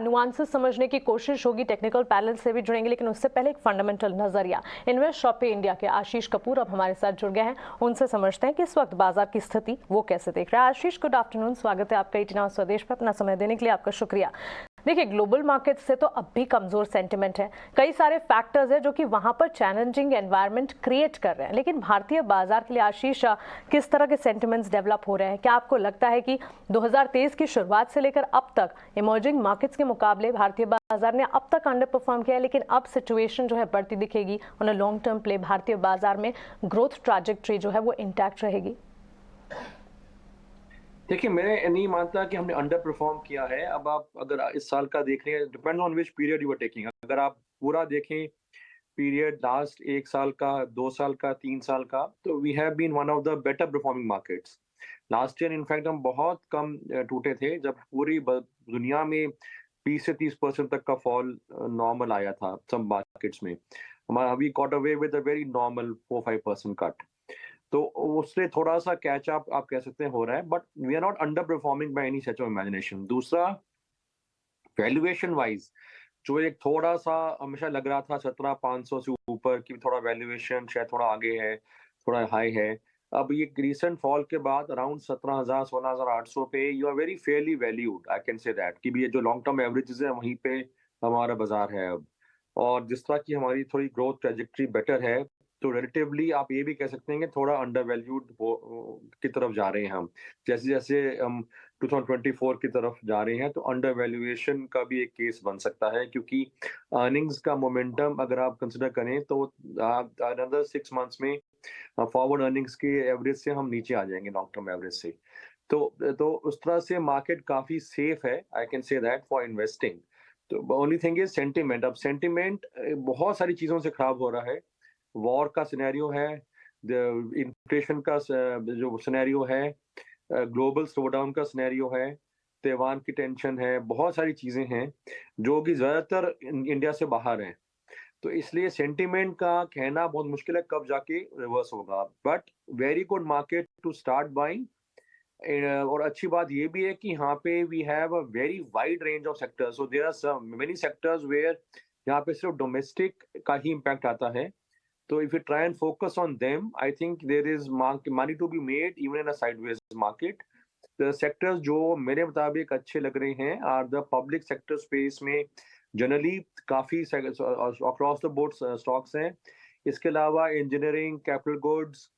Nuances समझने की कोशिश होगी, टेक्निकल पैनल से भी जुड़ेंगे, लेकिन उससे पहले एक फंडामेंटल नजरिया। इन्वेस्ट शॉपी इंडिया के आशीष कपूर अब हमारे साथ जुड़ गए हैं, उनसे समझते हैं कि इस वक्त बाजार की स्थिति वो कैसे देख रहा है। आशीष, गुड आफ्टरनून, स्वागत है आपका 18 स्वदेश पर। अपना समय देने के लिए आपका शुक्रिया। देखिए, ग्लोबल मार्केट से तो अब भी कमजोर सेंटिमेंट है, कई सारे फैक्टर्स है जो कि वहां पर चैलेंजिंग एनवायरनमेंट क्रिएट कर रहे हैं, लेकिन भारतीय बाजार के लिए आशीष किस तरह के सेंटिमेंट्स डेवलप हो रहे हैं? क्या आपको लगता है कि 2023 की शुरुआत से लेकर अब तक इमर्जिंग मार्केट्स के मुकाबले भारतीय बाजार ने अब तक अंडर परफॉर्म किया है, लेकिन अब सिचुएशन जो है बढ़ती दिखेगी, on a long term play भारतीय बाजार में ग्रोथ ट्रैजेक्टरी जो है वो इंटैक्ट रहेगी? देखिए, मैं नहीं मानता कि हमने अंडर परफॉर्म किया है। अब आप अगर इस साल का देख रहे हैं, depend on which period you are taking. अगर आप पूरा देखें पीरियड लास्ट 1 साल का, 2 साल का, 3 साल का, तो we have been one of the better performing markets. Last year in fact हम बहुत कम टूटे थे, जब पूरी दुनिया में 20 से 30% तक का फॉल नॉर्मल आया था सब मार्केट्स में। हमारा we got away with a very normal 4-5% cut. तो उससे थोड़ा-सा कैच अप आप कह सकते हैं हो रहा है, but we are not under performing by any stretch of imagination. दूसरा, वैल्यूएशन वाइज़ जो एक थोड़ा-सा हमेशा लग रहा था 17,500 से ऊपर कि थोड़ा वैल्यूएशन शायद थोड़ा आगे है, थोड़ा हाई है। अब ये रीसेंट फॉल के बाद अराउंड 17,000 16,800 पे you are very fairly valued, I can say that कि भी ये जो लॉन्ग टर्म एवरेजेस है वहीं पे हमारा बाज़ार है अब। और जिस तरह की हमारी थोड़ी ग्रोथ ट्रैजेक्टरी बेटर है, तो रिलेटिवली आप ये भी कह सकते हैं कि थोड़ा अंडर वैल्यूड की तरफ जा रहे हैं हम। जैसे-जैसे हम 2024 की तरफ जा रहे हैं, तो अंडर वैल्यूएशन का भी एक केस बन सकता है, क्योंकि अर्निंग्स का मोमेंटम अगर आप कंसीडर करें तो अनदर 6 मंथ्स में फॉरवर्ड अर्निंग्स के एवरेज से हम नीचे आ जाएँगे लॉन्ग टर्म एवरेज से। तो उस तरह से मार्केट काफ़ी सेफ है, आई can say that for investing. तो ओनली थिंग इज़ सेंटिमेंट। अब सेंटिमेंट बहुत सारी चीज़ों से खराब हो रहा है। वॉर का सिनेरियो है, द इन्फ्लेशन का जो सिनेरियो है, ग्लोबल स्लोडाउन का सिनेरियो है, ताइवान की टेंशन है, बहुत सारी चीज़ें हैं, जो कि ज़्यादातर इंडिया से बाहर हैं। तो इसलिए सेंटिमेंट का कहना बहुत मुश्किल है कब जाके रिवर्स होगा। But very good market to start buying. और अच्छी बात ये भी है कि यहाँ पे we have a very wide range of sectors, so there are some many sectors where यहाँ पे सिर्फ डोमेस्टिक का ही इम्पैक्ट आता है। So if you try and focus on them, I think there is money to be made even in a sideways market. The sectors जो मेरे मुताबिक अच्छे लग रहे हैं are the public sector space में generally काफ़ी across the board stocks हैं। इसके अलावा engineering, capital goods,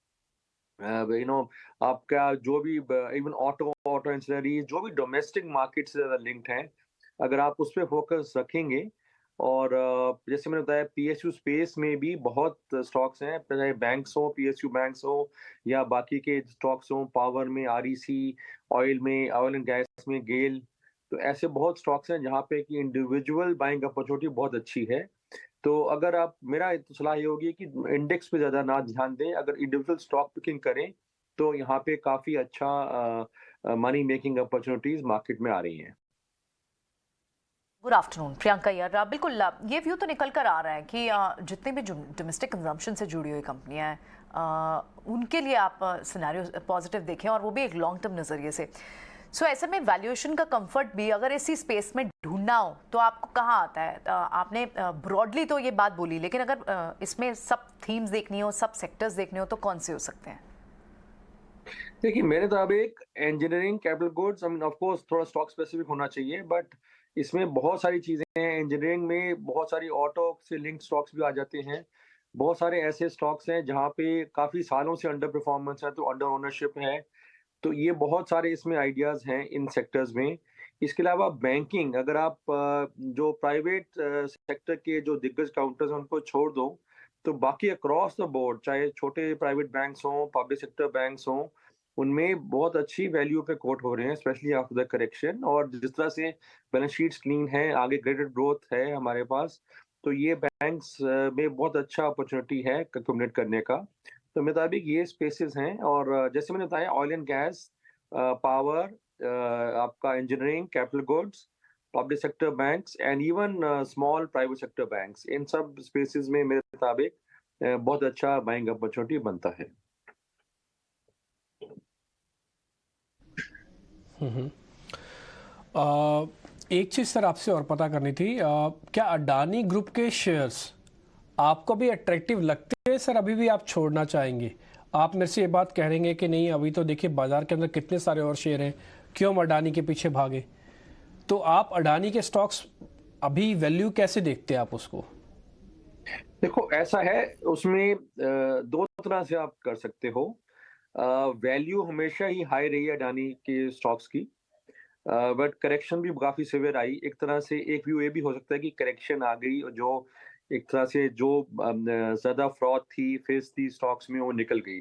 you know आपका जो भी इवन ऑटो इंजीनियरिंग जो भी डोमेस्टिक मार्केट से ज़्यादा लिंक्ड हैं, अगर आप उस पे फोकस रखेंगे और जैसे मैंने बताया पीएसयू स्पेस में भी बहुत स्टॉक्स हैं, चाहे बैंक्स हो, पीएसयू बैंक्स हो या बाकी के स्टॉक्स हो, पावर में आरईसी, ऑयल में, ऑयल एंड गैस में गेल। तो ऐसे बहुत स्टॉक्स हैं जहाँ पे कि इंडिविजुअल बाइंग अपॉर्चुनिटी बहुत अच्छी है। तो अगर आप मेरा तो सलाह ये होगी कि इंडेक्स पे ज़्यादा ना ध्यान दें, अगर इंडिविजुअल स्टॉक पिकिंग करें, तो यहाँ पे काफ़ी अच्छा मनी मेकिंग अपॉर्चुनिटीज़ मार्केट में आ रही हैं। गुड आफ्टरनून प्रियंका यार, बिल्कुल ये व्यू तो निकल कर आ रहा है कि जितने भी डोमेस्टिक कंजम्पशन से जुड़ी हुई कंपनियां हैं उनके लिए आप सिनेरियो पॉजिटिव देखें, और वो भी एक लॉन्ग टर्म नज़रिए से। सो ऐसे में वैल्यूएशन का कंफर्ट भी अगर इसी स्पेस में ढूंढना हो तो आपको कहाँ आता है? आपने ब्रॉडली तो ये बात बोली, लेकिन अगर इसमें सब थीम्स देखनी हो, सब सेक्टर्स देखने हो, तो कौन से हो सकते हैं? देखिए, मेरे मुताबिक engineering, capital goods, I mean of course थोड़ा स्टॉक स्पेसिफिक होना चाहिए, बट इसमें बहुत सारी चीज़ें हैं। इंजीनियरिंग में बहुत सारी ऑटो से लिंक्ड स्टॉक्स भी आ जाते हैं। बहुत सारे ऐसे स्टॉक्स हैं जहाँ पे काफ़ी सालों से अंडर परफॉर्मेंस है, तो अंडर ओनरशिप है। तो ये बहुत सारे इसमें आइडियाज़ हैं इन सेक्टर्स में। इसके अलावा बैंकिंग, अगर आप जो प्राइवेट सेक्टर के जो दिग्गज काउंटर्स हैं उनको छोड़ दो, तो बाकी अक्रॉस द बोर्ड चाहे छोटे प्राइवेट बैंक्स हों, पब्लिक सेक्टर बैंक्स हों, उनमें बहुत अच्छी वैल्यू पे कोट हो रहे हैं, स्पेशली आफ्टर द करेक्शन। और जिस तरह से बैलेंस शीट्स क्लीन है, आगे ग्रेडेड ग्रोथ है हमारे पास, तो ये बैंक्स में बहुत अच्छा अपॉर्चुनिटी है एक्यूमुलेट करने का। तो मेरे मुताबिक ये स्पेसेस हैं। और जैसे मैंने बताया ऑयल एंड गैस, पावर, आपका engineering, capital goods, public sector banks and even small private sector banks, इन सब स्पेसेस में मेरे मुताबिक बहुत अच्छा बाइंग अपॉर्चुनिटी बनता है। एक चीज़ सर आपसे और पता करनी थी, क्या अडानी ग्रुप के शेयर्स आपको भी अट्रैक्टिव लगते हैं सर? अभी भी आप छोड़ना चाहेंगे? आप मेरे से ये बात कह रहेंगे कि नहीं, अभी तो देखिए बाजार के अंदर कितने सारे और शेयर हैं, क्यों हम अडानी के पीछे भागे? तो आप अडानी के स्टॉक्स अभी वैल्यू कैसे देखते हैं आप उसको? देखो ऐसा है, उसमें दो तरह से आप कर सकते हो। वैल्यू हमेशा ही हाई रही है अडानी के स्टॉक्स की, बट करेक्शन भी काफी सिवियर आई। एक तरह से एक व्यू ये भी हो सकता है कि करेक्शन आ गई और जो एक तरह से जो ज्यादा फ्रॉड थी, फेस थी स्टॉक्स में, वो निकल गई।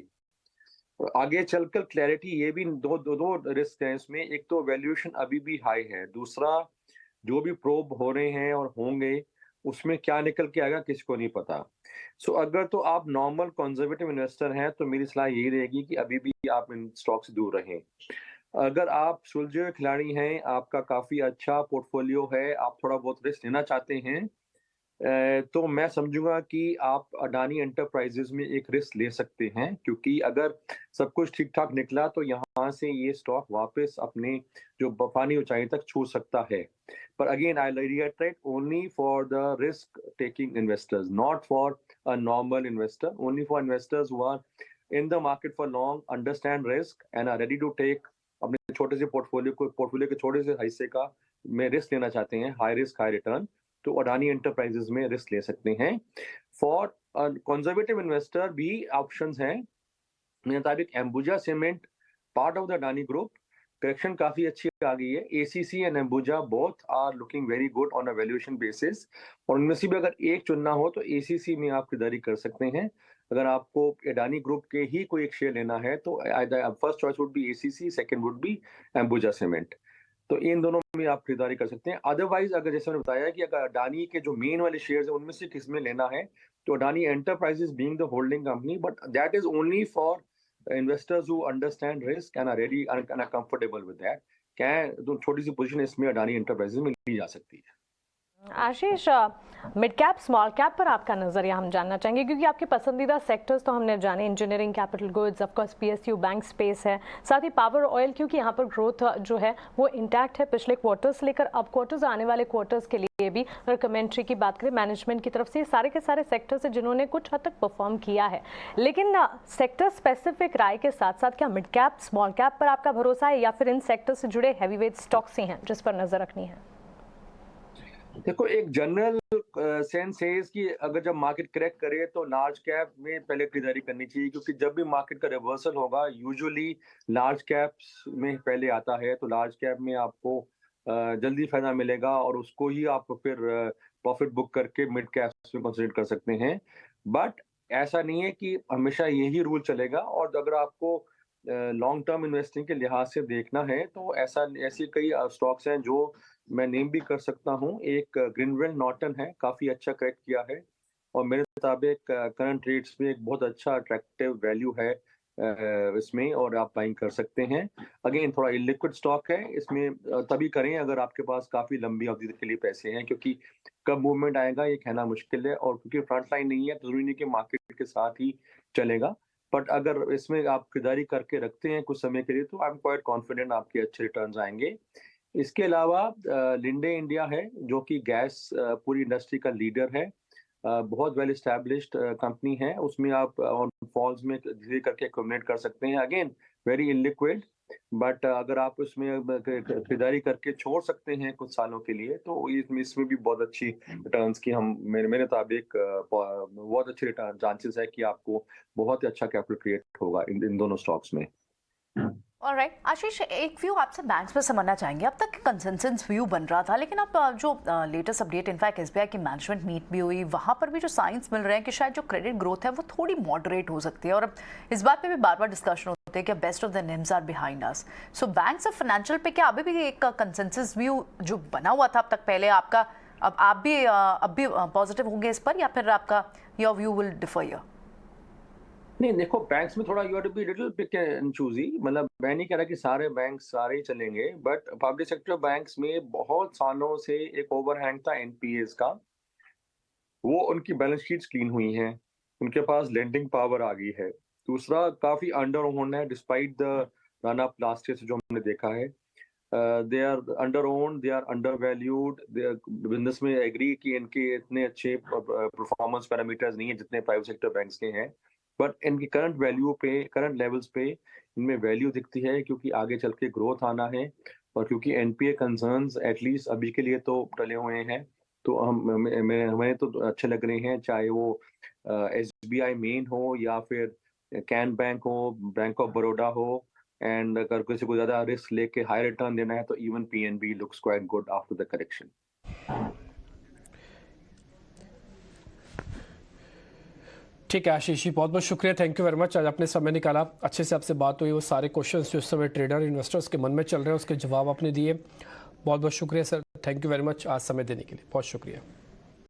आगे चलकर क्लैरिटी, ये भी दो रिस्क हैं इसमें। एक तो वैल्यूएशन अभी भी हाई है, दूसरा जो भी प्रोब हो रहे हैं और होंगे उसमें क्या निकल के आएगा किसी को नहीं पता। सो अगर तो आप नॉर्मल कंजर्वेटिव इन्वेस्टर हैं तो मेरी सलाह यही रहेगी कि अभी भी आप इन स्टॉक से दूर रहें। अगर आप सुलझे हुए खिलाड़ी हैं, आपका काफी अच्छा पोर्टफोलियो है, आप थोड़ा बहुत रिस्क लेना चाहते हैं, तो मैं समझूंगा कि आप अडानी एंटरप्राइजेज में एक रिस्क ले सकते हैं, क्योंकि अगर सब कुछ ठीक ठाक निकला तो यहाँ से ये स्टॉक वापस अपने जो बफानी ऊंचाई तक छू सकता है। पर again I reiterate, only for the risk taking investors, not for a normal investor, only for investors who are in the market for long, understand risk and are ready to take. अपने छोटे से portfolio के छोटे से हिस्से का में risk लेना चाहते हैं, हाई रिस्क हाई रिटर्न, तो अडानी एंटरप्राइजेज में रिस्क ले सकते हैं। फॉर कंजर्वेटिव इन्वेस्टर भी ऑप्शंस हैं। मेरे मुताबिक Ambuja cement, part of the Adani group, correction काफी अच्छी आ गई है। ACC and Ambuja both are looking very good on a valuation basis, और उनमें से भी अगर एक चुनना हो तो एसीसी में आप खरीदारी कर सकते हैं। अगर आपको अडानी ग्रुप के ही कोई एक शेयर लेना है तो first choice would be ACC, second would be Ambuja cement. तो इन दोनों में आप खरीदारी कर सकते हैं। अदरवाइज अगर जैसे मैंने बताया कि अगर अडानी के जो मेन वाले शेयर्स हैं उनमें से किस में लेना है, तो Adani Enterprises being the holding company, but that is only for investors who understand risk and are ready and are comfortable with that. क्या है, तो छोटी सी पोजीशन इसमें अडानी एंटरप्राइजेज में ली जा सकती है। आशीष, मिड कैप स्मॉल कैप पर आपका नजरिया हम जानना चाहेंगे, क्योंकि आपके पसंदीदा सेक्टर्स तो हमने जाने, engineering, capital goods, of course PSU, bank space है, साथ ही पावर ऑयल, क्योंकि यहाँ पर ग्रोथ जो है वो इंटैक्ट है पिछले क्वार्टर्स लेकर अब क्वार्टर्स, आने वाले क्वार्टर्स के लिए भी। अगर कमेंट्री की बात करें मैनेजमेंट की तरफ से, सारे के सारे सेक्टर्स हैं जिन्होंने कुछ हद तक परफॉर्म किया है। लेकिन सेक्टर स्पेसिफिक राय के साथ साथ क्या मिड कैप स्मॉल कैप पर आपका भरोसा है, या फिर इन सेक्टर से जुड़े हैवीवेट स्टॉक्स ही हैं जिस पर नजर रखनी है? देखो, एक जनरल सेंस है कि अगर जब मार्केट क्रैक करे तो लार्ज कैप में पहले खरीदारी करनी चाहिए, क्योंकि जब भी मार्केट का रिवर्सल होगा यूजुअली लार्ज कैप्स में पहले आता है। तो लार्ज कैप में आपको जल्दी फायदा मिलेगा और उसको ही आप फिर प्रॉफिट बुक करके मिड कैप्स में कंसिडर कर सकते हैं। बट ऐसा नहीं है कि हमेशा यही रूल चलेगा, और अगर आपको लॉन्ग टर्म इन्वेस्टिंग के लिहाज से देखना है तो ऐसी कई स्टॉक्स हैं जो मैं नेम भी कर सकता हूँ। एक ग्रीनवेल नॉर्टन है, काफी अच्छा करेक्ट किया है, और मेरे मुताबिक करंट रेट्स में एक बहुत अच्छा अट्रैक्टिव वैल्यू है इसमें, और आप बाइंग कर सकते हैं। अगेन थोड़ा इलिक्विड स्टॉक है, इसमें तभी करें अगर आपके पास काफी लंबी अवधि के लिए पैसे हैं, क्योंकि कब मूवमेंट आएगा ये कहना मुश्किल है, और क्योंकि फ्रंट लाइन नहीं है तो जरूरी नहीं कि मार्केट के साथ ही चलेगा। बट अगर इसमें आप खरीदारी करके रखते हैं कुछ समय के लिए तो आई एम क्वाइट कॉन्फिडेंट आपके अच्छे रिटर्न्स आएंगे। इसके अलावा लिंडे इंडिया है, जो कि गैस पूरी इंडस्ट्री का लीडर है, बहुत वेल एस्टैब्लिश्ड कंपनी है। उसमें आप ऑन फॉल्स में धीरे करके एक्यूमुलेट कर सकते हैं। अगेन वेरी इनलिक्विड, बट अगर आप उसमें खरीदारी करके छोड़ सकते हैं कुछ सालों के लिए तो इसमें भी बहुत अच्छी रिटर्न्स की हम मेरे मुताबिक बहुत अच्छे रिटर्न चांसेस है कि आपको बहुत ही अच्छा कैपिटल क्रिएट होगा इन दोनों स्टॉक्स में। ऑलराइट आशीष, एक व्यू आपसे बैंक्स पर समझना चाहेंगे। अब तक कंसेंसस व्यू बन रहा था, लेकिन अब जो लेटेस्ट अपडेट इनफैक्ट एसबीआई की मैनेजमेंट मीट भी हुई, वहाँ पर भी जो साइंस मिल रहे हैं कि शायद जो क्रेडिट ग्रोथ है वो थोड़ी मॉडरेट हो सकती है, और अब इस बात पे भी बार बार डिस्कशन होते हैं कि best of the NIMs are behind us. So banks और फाइनेंशियल पे क्या अभी भी एक कंसेंसस व्यू जो बना हुआ था अब तक पहले आपका, अब आप भी पॉजिटिव होंगे इस पर, या फिर आपका your view will differ here? नहीं, देखो बैंक्स में थोड़ा you have to be little pick and choosy. मतलब मैं नहीं कह रहा कि सारे बैंक सारे ही चलेंगे, बट पब्लिक सेक्टर बैंक्स में बहुत सालों से एक ओवरहैंग था एनपीएस का, वो उनकी बैलेंस शीट्स क्लीन हुई हैं, उनके पास लेंडिंग पावर आ गई है। दूसरा, काफी अंडर ओन है despite the run up last year से जो हमने देखा है। They are under owned, they are under valued, business में एग्री कि इनके इतने अच्छे परफॉर्मेंस पैरामीटर्स नहीं है जितने प्राइवेट सेक्टर बैंक्स के हैं, बट इनकी करंट वैल्यू पे, करंट लेवल्स पे इनमें वैल्यू दिखती है क्योंकि आगे चल के ग्रोथ आना है और क्योंकि एनपीए कंसर्न्स एटलीस्ट अभी के लिए तो टले हुए हैं। तो हमें तो अच्छे लग रहे हैं, चाहे वो एसबीआई मेन हो या फिर कैन बैंक हो, बैंक ऑफ बड़ौदा हो। एंड अगर किसी को ज्यादा रिस्क लेके हाई रिटर्न देना है तो even PNB looks quite good after the correction. ठीक है आशीष जी, बहुत बहुत शुक्रिया, थैंक यू वेरी मच। आज आपने समय निकाला, अच्छे से आपसे बात हुई, वो सारे क्वेश्चंस जो इस समय ट्रेडर इन्वेस्टर्स के मन में चल रहे हैं उसके जवाब आपने दिए। बहुत बहुत शुक्रिया sir, thank you very much आज समय देने के लिए, बहुत शुक्रिया।